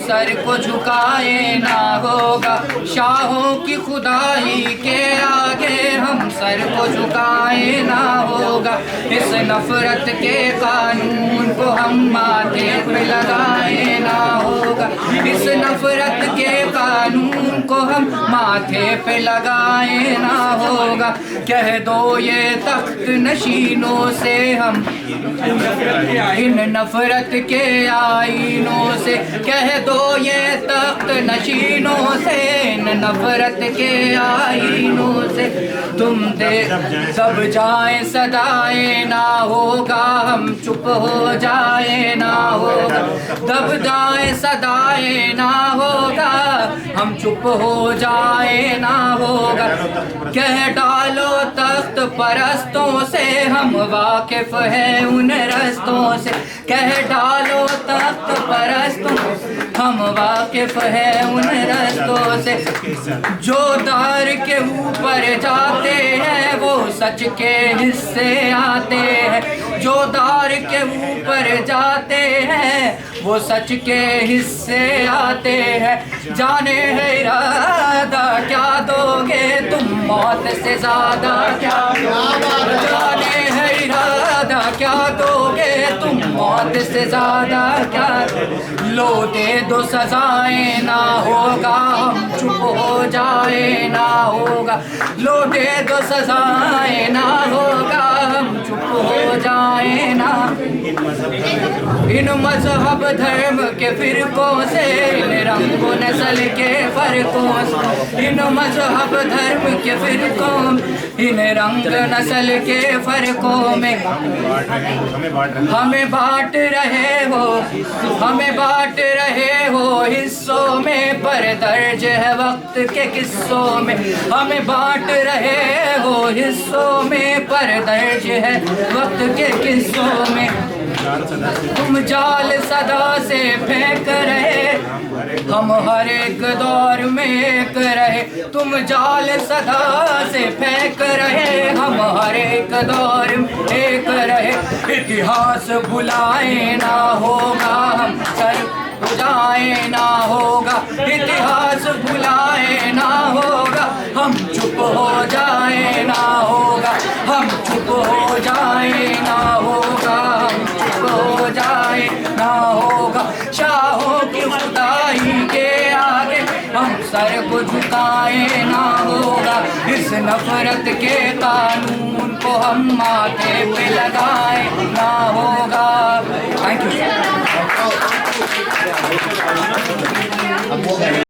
Sir को झुकाए ना होगा। शाहों की खुदाई के आगे हम सर को झुकाए ना होगा। इस नफरत के कानून को हम माथे पे लगाए ना होगा। इस नफरत के कानून को हम माथे पे लगाए ना होगा। कह दो ये तख्त नशीनों से हम इन नफरत के आईनों से, कह दो ये तख्त नशीनों से इन नफरत के आईनों से। तुम दे दब जाए सदाए ना होगा, हम चुप हो जाए ना होगा। दब जाए सदाए ना होगा, हम चुप हो जाए ना होगा। कह डालो तख्त परस्तों से हम वाकिफ है उन रस्तों से। कह डालो तख्त परस्तों हम वाकिफ है उन रस्तों से। जो दार के ऊपर जाते हैं वो सच के हिस्से आते हैं। जो दार के ऊपर जाते हैं वो सच के हिस्से आते हैं। जाने है इरादा क्या दोगे तुम मौत से ज्यादा क्या दोगे। जाने है इरादा क्या दोगे तुम मौत से ज्यादा क्या। लो दे दो सजाएं ना होगा, हम चुप हो जाए ना होगा। लो दे दो सजाएं ना होगा, हम चुप हो जाए ना। इन मजहब धर्म के फिरकों से, इन रंग नस्ल के फर्कों से, इन मजहब धर्म के फिरकों, इन रंग नस्ल के फर्कों में हमें बांट रहे हो, हमें बांट रहे हो हिस्सों में। पर दर्ज है वक्त के किस्सों में हमें बांट रहे हो हिस्सों में। पर दर्ज है वक्त के किस्सों में। तुम जाल सदा से फेंक रहे, हम हर एक दौर में एक रहे। तुम जाल सदा से फेंक रहे, हम हर एक दौर में एक रहे। इतिहास भुलाए ना होगा, हम सर उठाए ना होगा। इतिहास भुलाए ना होगा, हम चुप हो जाए ना होगा। हम चुप हो जाए ना होगा, हम चुप हो जाए ना होगा। शाहों की खुदाई के आगे हम सर को झुकाए ना होगा। इस नफरत के कानून को हम माथे पे लगाए ना होगा। Thank you.